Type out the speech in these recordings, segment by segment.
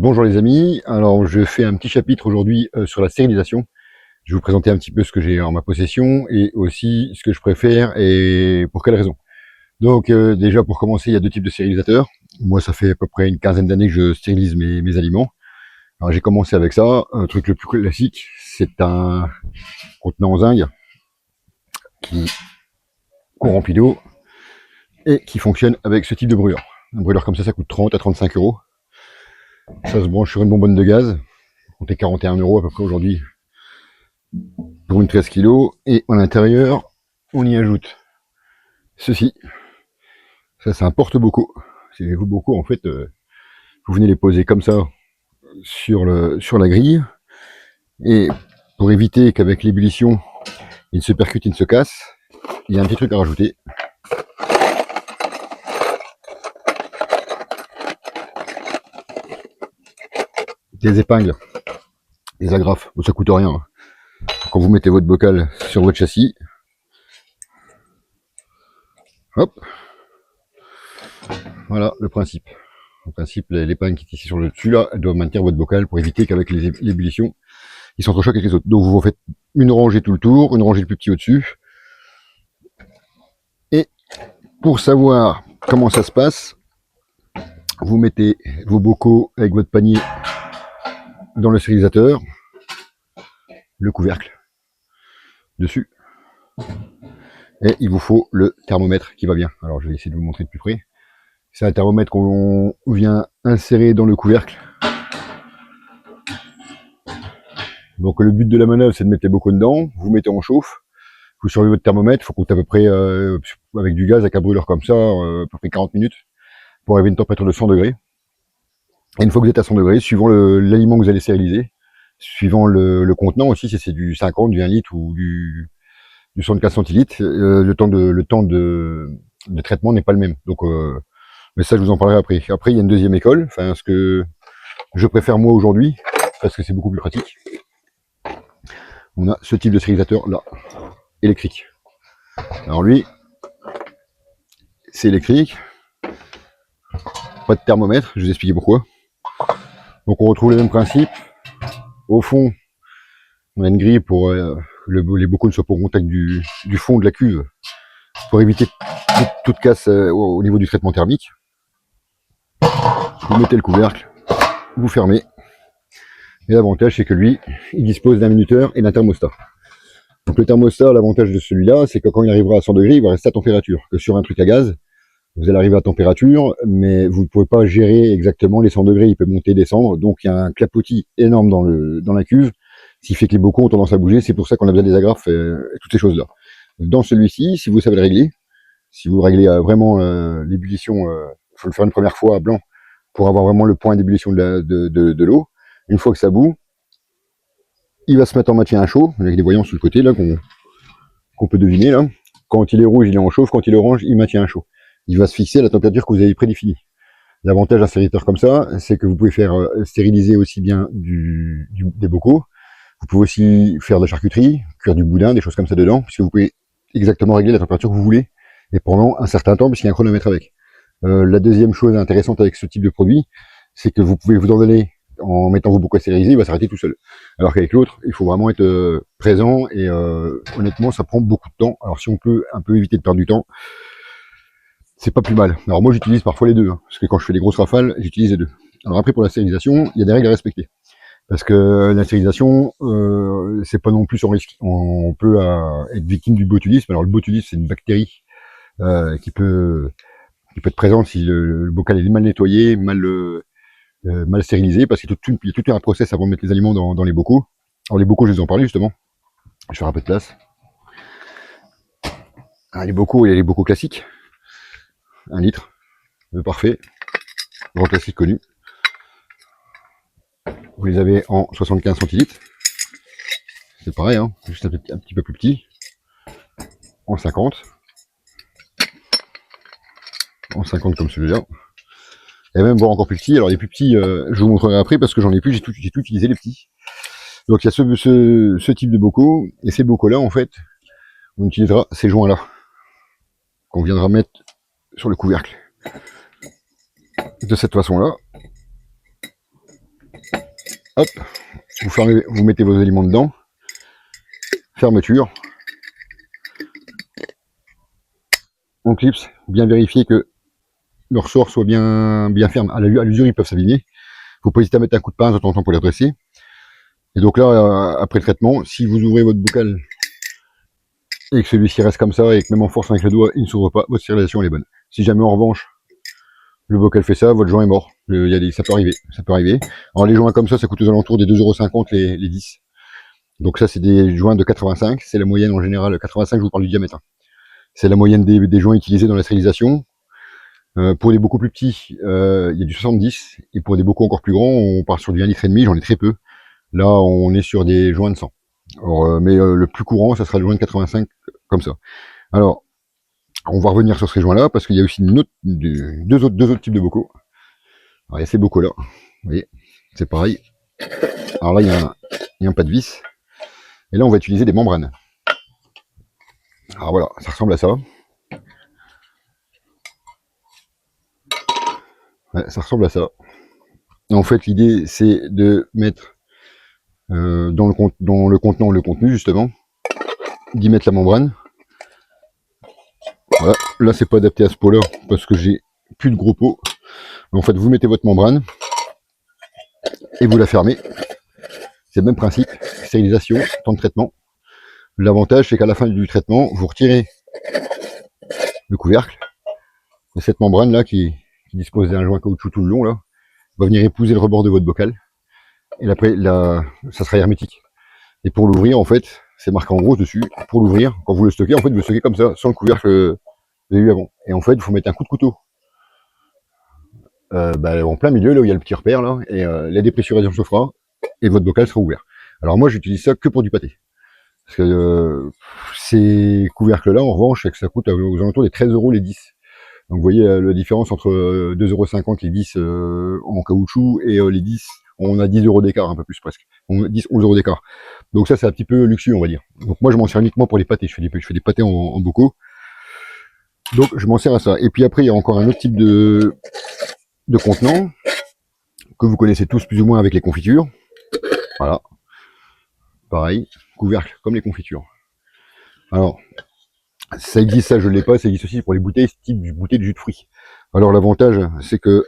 Bonjour les amis, alors je fais un petit chapitre aujourd'hui sur la stérilisation. Je vais vous présenter un petit peu ce que j'ai en ma possession et aussi ce que je préfère et pour quelles raisons. Donc déjà pour commencer, il y a deux types de stérilisateurs. Moi ça fait à peu près une quinzaine d'années que je stérilise mes aliments. Alors j'ai commencé avec ça, un truc le plus classique, c'est un contenant en zinc qu'on remplit d'eau et qui fonctionne avec ce type de brûleur. Un brûleur comme ça coûte 30 à 35 euros. Ça se branche sur une bonbonne de gaz, comptez 41 euros à peu près aujourd'hui pour une 13 kg, et à l'intérieur, on y ajoute ceci. Ça, c'est un porte-bocaux. Ces bocaux, en fait, vous venez les poser comme ça sur la grille, et pour éviter qu'avec l'ébullition, il ne se percute, il ne se casse, il y a un petit truc à rajouter. Des épingles, des agrafes, bon, ça coûte rien. Hein. Quand vous mettez votre bocal sur votre châssis, hop, voilà le principe. En principe, l'épingle qui est ici sur le dessus, là, elle doit maintenir votre bocal pour éviter qu'avec l'ébullition, ils s'entrechoquent avec les autres. Donc vous faites une rangée tout le tour, une rangée le plus petit au-dessus. Et pour savoir comment ça se passe, vous mettez vos bocaux avec votre panier dans le stérilisateur, le couvercle dessus, et il vous faut le thermomètre qui va bien. Alors je vais essayer de vous montrer de plus près. C'est un thermomètre qu'on vient insérer dans le couvercle. Donc le but de la manœuvre, c'est de mettre les bocaux dedans, vous mettez en chauffe, vous surveillez votre thermomètre, il faut compter à peu près avec du gaz, avec un brûleur comme ça, à peu près 40 minutes, pour arriver à une température de 100 degrés. Et une fois que vous êtes à 100 degrés, suivant l'aliment que vous allez stériliser, suivant le contenant aussi, si c'est du 50, du 1 litre ou du 75 centilitres, le temps de traitement n'est pas le même. Donc, mais ça, je vous en parlerai après. Après, il y a une deuxième école, enfin, ce que je préfère moi aujourd'hui, parce que c'est beaucoup plus pratique. On a ce type de stérilisateur là, électrique. Alors lui, c'est électrique, pas de thermomètre, je vais vous expliquer pourquoi. Donc on retrouve le même principe. Au fond, on a une grille pour les bocaux ne soient pas au contact du fond de la cuve, pour éviter toute casse au niveau du traitement thermique. Vous mettez le couvercle, vous fermez. Et l'avantage, c'est que lui, il dispose d'un minuteur et d'un thermostat. Donc le thermostat, l'avantage de celui-là, c'est que quand il arrivera à 100 degrés, il va rester à température. Que sur un truc à gaz, vous allez arriver à température, mais vous ne pouvez pas gérer exactement les 100 degrés, il peut monter et descendre. Donc il y a un clapotis énorme dans la cuve, ce qui fait que les bocaux ont tendance à bouger. C'est pour ça qu'on a besoin des agrafes et toutes ces choses-là. Dans celui-ci, si vous savez le régler, si vous réglez vraiment l'ébullition, il faut le faire une première fois à blanc pour avoir vraiment le point d'ébullition de l'eau. Une fois que ça bout, il va se mettre en maintien à chaud, avec des voyants sur le côté là qu'on peut deviner là. Quand il est rouge, il est en chauffe, quand il est orange, il maintient à chaud. Il va se fixer à la température que vous avez prédéfinie. L'avantage d'un stérilisateur comme ça, c'est que vous pouvez faire stériliser aussi bien des bocaux, vous pouvez aussi faire de la charcuterie, cuire du boudin, des choses comme ça dedans, puisque vous pouvez exactement régler la température que vous voulez, et pendant un certain temps, puisqu'il y a un chronomètre avec. La deuxième chose intéressante avec ce type de produit, c'est que vous pouvez vous en donner en mettant vos bocaux stérilisés, il va s'arrêter tout seul. Alors qu'avec l'autre, il faut vraiment être présent, et honnêtement, ça prend beaucoup de temps. Alors si on peut un peu éviter de perdre du temps, c'est pas plus mal. Alors moi j'utilise parfois les deux, hein, parce que quand je fais des grosses rafales, j'utilise les deux. Alors après pour la stérilisation, il y a des règles à respecter. Parce que la stérilisation, c'est pas non plus sans risque. On peut être victime du botulisme. Alors le botulisme, c'est une bactérie qui peut être présente si le bocal est mal nettoyé, mal stérilisé, parce qu'il y a tout un process avant de mettre les aliments dans les bocaux. Alors les bocaux, je vais vous en parler justement. Je vais faire un peu de place. Alors, les bocaux, il y a les bocaux classiques. 1 litre, le parfait, grand classique connu. Vous les avez en 75 centilitres. C'est pareil, hein, juste un petit peu plus petit. En 50. En 50 comme celui-là. Et même encore plus petit. Alors les plus petits, je vous montrerai après parce que j'en ai plus, j'ai tout utilisé les petits. Donc il y a ce type de bocaux, et ces bocaux-là, en fait, on utilisera ces joints-là, qu'on viendra mettre sur le couvercle. De cette façon-là. Hop, vous fermez, vous mettez vos aliments dedans. Fermeture. On clipse, bien vérifier que le ressort soit bien ferme. À l'usure, ils peuvent s'abîmer. Faut pas hésiter à mettre un coup de pince de temps en temps pour les redresser. Et donc là, après le traitement, si vous ouvrez votre bocal et que celui-ci reste comme ça et que même en force avec le doigt, il ne s'ouvre pas, votre stérilisation elle est bonne. Si jamais en revanche, le bocal fait ça, votre joint est mort. Ça peut arriver. Ça peut arriver. Alors les joints comme ça coûte aux alentours des 2,50 € les 10. Donc ça, c'est des joints de 85. C'est la moyenne en général. 85, je vous parle du diamètre. C'est la moyenne des joints utilisés dans la stérilisation. Pour des bocaux plus petits, il y a du 70. Et pour des bocaux encore plus grands, on part sur du 1,5 litre. J'en ai très peu. Là, on est sur des joints de 100. Alors, mais le plus courant, ça sera le joint de 85, comme ça. Alors, on va revenir sur ces joints-là, parce qu'il y a aussi deux autres types de bocaux. Alors, il y a ces bocaux-là. Vous voyez, c'est pareil. Alors là, il y a un pas de vis. Et là, on va utiliser des membranes. Alors voilà, ça ressemble à ça. Ouais, ça ressemble à ça. En fait, l'idée, c'est de mettre dans le contenant le contenu, justement, d'y mettre la membrane. Voilà. Là, c'est pas adapté à ce pot-là, parce que j'ai plus de gros pots. Mais en fait, vous mettez votre membrane et vous la fermez. C'est le même principe, stérilisation, temps de traitement. L'avantage, c'est qu'à la fin du traitement, vous retirez le couvercle. Et cette membrane-là, qui dispose d'un joint caoutchouc tout le long, là, va venir épouser le rebord de votre bocal. Et après, ça sera hermétique. Et pour l'ouvrir, en fait, c'est marqué en gros dessus. Pour l'ouvrir, quand vous le stockez, en fait, vous le stockez comme ça, sans le couvercle que vous avez eu avant. Et en fait, il faut mettre un coup de couteau en plein milieu, là où il y a le petit repère, là, et la dépressurisation se fera, et votre bocal sera ouvert. Alors moi, j'utilise ça que pour du pâté. Parce que ces couvercles-là, en revanche, c'est que ça coûte aux alentours des 13 € les 10. Donc vous voyez la différence entre 2,50 € les 10 en caoutchouc et les 10, on a 10 € d'écart, un peu plus presque. 10, 11 € d'écart. Donc ça, c'est un petit peu luxueux, on va dire. Donc moi, je m'en sers uniquement pour les pâtés. Je fais des pâtés en bocaux. Donc je m'en sers à ça. Et puis après, il y a encore un autre type de contenant que vous connaissez tous plus ou moins avec les confitures. Voilà. Pareil, couvercle comme les confitures. Alors, ça existe, ça je ne l'ai pas, ça existe aussi pour les bouteilles, ce type de bouteille de jus de fruits. Alors l'avantage, c'est que...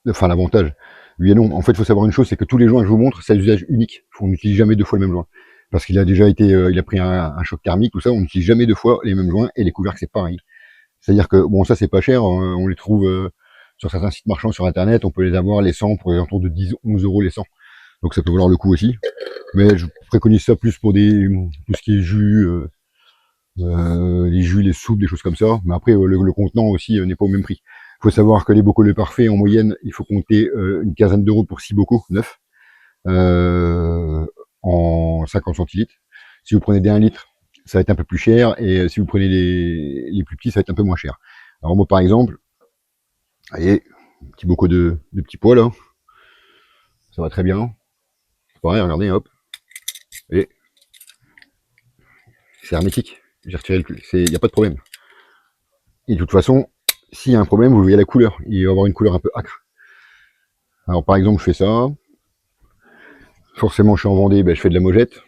Enfin l'avantage, oui et non. En fait, il faut savoir une chose, c'est que tous les joints que je vous montre, c'est à usage unique. On n'utilise jamais deux fois le même joint. Parce qu'il a déjà été, il a pris un choc thermique, tout ça, on n'utilise jamais deux fois les mêmes joints, et les couvercles c'est pareil. C'est-à-dire que, bon, ça c'est pas cher, on les trouve sur certains sites marchands sur internet, on peut les avoir, les 100, pour les alentours de 10, 11 € les 100. Donc ça peut valoir le coup aussi. Mais je préconise ça plus pour tout ce qui est jus, les jus, les soupes, des choses comme ça. Mais après, le contenant aussi n'est pas au même prix. Il faut savoir que les bocaux le parfait, en moyenne, il faut compter une quinzaine d'euros pour 6 bocaux neufs, en 50 centilitres. Si vous prenez des 1 litre, ça va être un peu plus cher, et si vous prenez les plus petits, ça va être un peu moins cher. Alors moi, par exemple, vous voyez, petit bocaux de petits pois là, ça va très bien. Pareil, regardez, hop, et c'est hermétique. J'ai retiré le cul, il n'y a pas de problème. Et de toute façon, s'il y a un problème, vous voyez la couleur, il va avoir une couleur un peu acre. Alors par exemple, je fais ça. Forcément, je suis en Vendée, je fais de la mojette.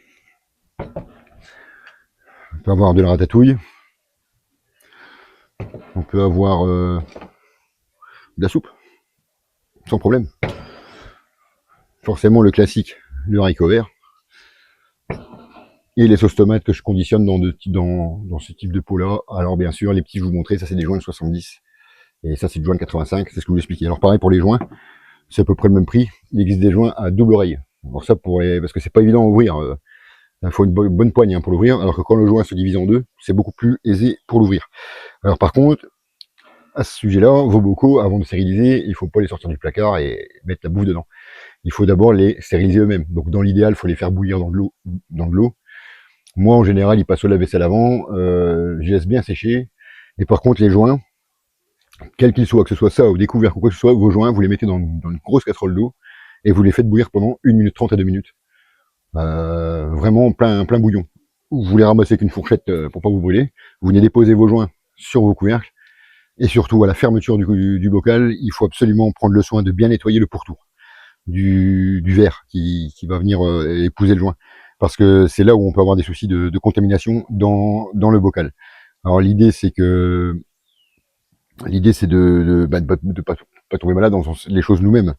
On peut avoir de la ratatouille. On peut avoir de la soupe, sans problème. Forcément, le classique, le haricot vert. Et les sauces tomates que je conditionne dans ce type de pot-là. Alors bien sûr, les petits, je vous montrais, ça c'est des joints de 70. Et ça c'est du joint de 85, c'est ce que je vous expliquais. Alors pareil pour les joints, c'est à peu près le même prix. Il existe des joints à double oreille. Alors ça, parce que c'est pas évident à ouvrir. Il faut une bonne poigne pour l'ouvrir, alors que quand le joint se divise en deux, c'est beaucoup plus aisé pour l'ouvrir. Alors par contre, à ce sujet-là, vos bocaux, avant de stériliser, il ne faut pas les sortir du placard et mettre la bouffe dedans. Il faut d'abord les stériliser eux-mêmes. Donc dans l'idéal, il faut les faire bouillir dans de l'eau. Moi, en général, ils passent au lave-vaisselle avant, je laisse bien sécher. Et par contre, les joints, quels qu'ils soient, que ce soit ça ou des couvercles ou quoi que ce soit, vos joints, vous les mettez dans une grosse casserole d'eau et vous les faites bouillir pendant 1 minute 30 à 2 minutes. Vraiment plein bouillon. Vous les ramassez avec une fourchette pour pas vous brûler. Vous venez déposer vos joints sur vos couvercles. Et surtout, à la fermeture du bocal, il faut absolument prendre le soin de bien nettoyer le pourtour. du verre qui va venir épouser le joint. Parce que c'est là où on peut avoir des soucis de contamination dans le bocal. Alors l'idée c'est de pas tomber malade dans les choses nous-mêmes.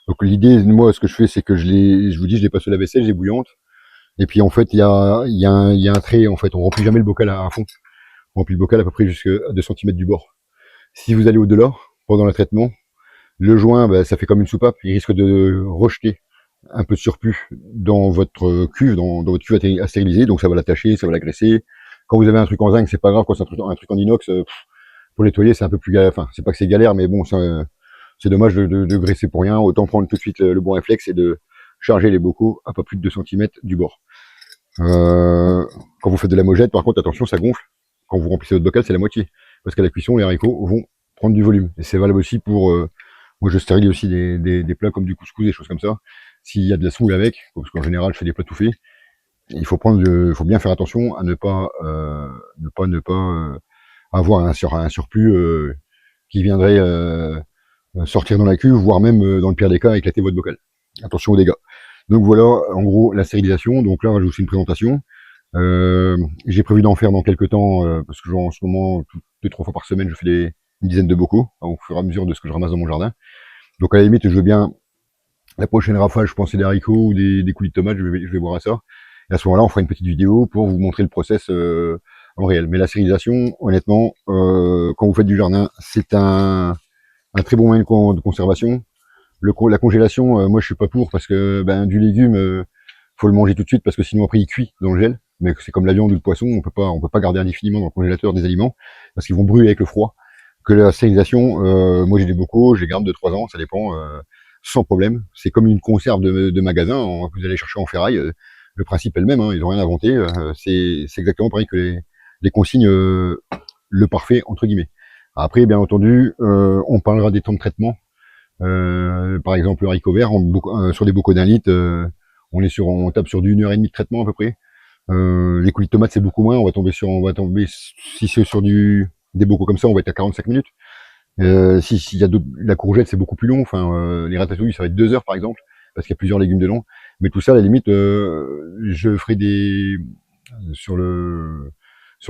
Donc l'idée, moi, ce que je fais, c'est que je vous dis, je les passe au lave-vaisselle, j'ai bouillante. Et puis en fait, il y a un trait, en fait, on remplit jamais le bocal à fond. On remplit le bocal à peu près jusqu'à 2 cm du bord. Si vous allez au-delà, pendant le traitement, le joint, ça fait comme une soupape, il risque de rejeter un peu de surplus dans votre cuve, dans votre cuve à stériliser, donc ça va l'attacher, ça va l'agresser. Quand vous avez un truc en zinc, c'est pas grave, quand c'est un truc en inox, pour nettoyer, c'est un peu plus galère, enfin, c'est pas que c'est galère, mais bon, c'est dommage de graisser pour rien, autant prendre tout de suite le bon réflexe et de charger les bocaux à pas plus de 2 cm du bord. Quand vous faites de la mojette, par contre, attention, ça gonfle. Quand vous remplissez votre bocal, c'est la moitié. Parce qu'à la cuisson, les haricots vont prendre du volume. Et c'est valable aussi pour... moi, je stérilise aussi des plats comme du couscous, des choses comme ça. S'il y a de la semoule avec, parce qu'en général, je fais des plats tout faits, il faut bien faire attention à ne pas avoir un surplus qui viendrait sortir dans la cuve, voire même, dans le pire des cas, éclater votre bocal. Attention aux dégâts. Donc voilà, en gros, la stérilisation. Donc là, je vous fais une présentation. J'ai prévu d'en faire dans quelques temps, parce que en ce moment, 2-3 fois par semaine, je fais une dizaine de bocaux, au fur et à mesure de ce que je ramasse dans mon jardin. Donc à la limite, je veux bien, la prochaine rafale, je pense c'est des haricots ou des coulis de tomates, je vais voir à ça. Et à ce moment-là, on fera une petite vidéo pour vous montrer le process en réel. Mais la stérilisation, honnêtement, quand vous faites du jardin, c'est un très bon moyen de conservation. La congélation, moi je suis pas pour, parce que du légume, faut le manger tout de suite parce que sinon après il cuit dans le gel. Mais c'est comme la viande ou le poisson, on peut pas garder indéfiniment dans le congélateur des aliments parce qu'ils vont brûler avec le froid. Que la stérilisation, moi j'ai des bocaux, je les garde de 3 ans, ça dépend, sans problème. C'est comme une conserve de magasin que vous allez chercher en ferraille. Le principe est le même, hein, ils ont rien inventé. C'est exactement pareil que les consignes, le parfait entre guillemets. Après, bien entendu, on parlera des temps de traitement. Par exemple, le haricot vert, sur des bocaux d'1 litre, on tape sur du 1 heure et demie de traitement à peu près. Les coulis de tomates, c'est beaucoup moins. On va tomber, si c'est sur des bocaux comme ça, on va être à 45 minutes. S'il y a la courgette, c'est beaucoup plus long. Enfin, les ratatouilles, ça va être 2 heures par exemple, parce qu'il y a plusieurs légumes dedans. Mais tout ça, à la limite, je ferai sur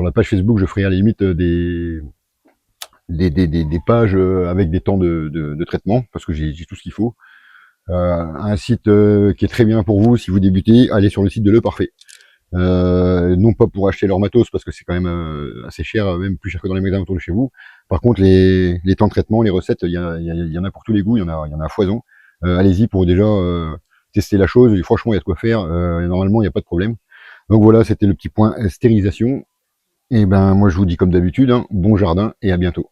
la page Facebook, je ferai à la limite des pages avec des temps de traitement, parce que j'ai tout ce qu'il faut. Un site qui est très bien pour vous si vous débutez, allez sur le site de Le Parfait. Non pas pour acheter leur matos parce que c'est quand même assez cher, même plus cher que dans les magasins autour de chez vous. Par contre, les temps de traitement, les recettes, il y en a pour tous les goûts, il y en a à foison. Allez-y pour déjà tester la chose. Et franchement, il y a de quoi faire. Normalement, il n'y a pas de problème. Donc voilà, c'était le petit point stérilisation. Et moi, je vous dis comme d'habitude, hein, bon jardin et à bientôt.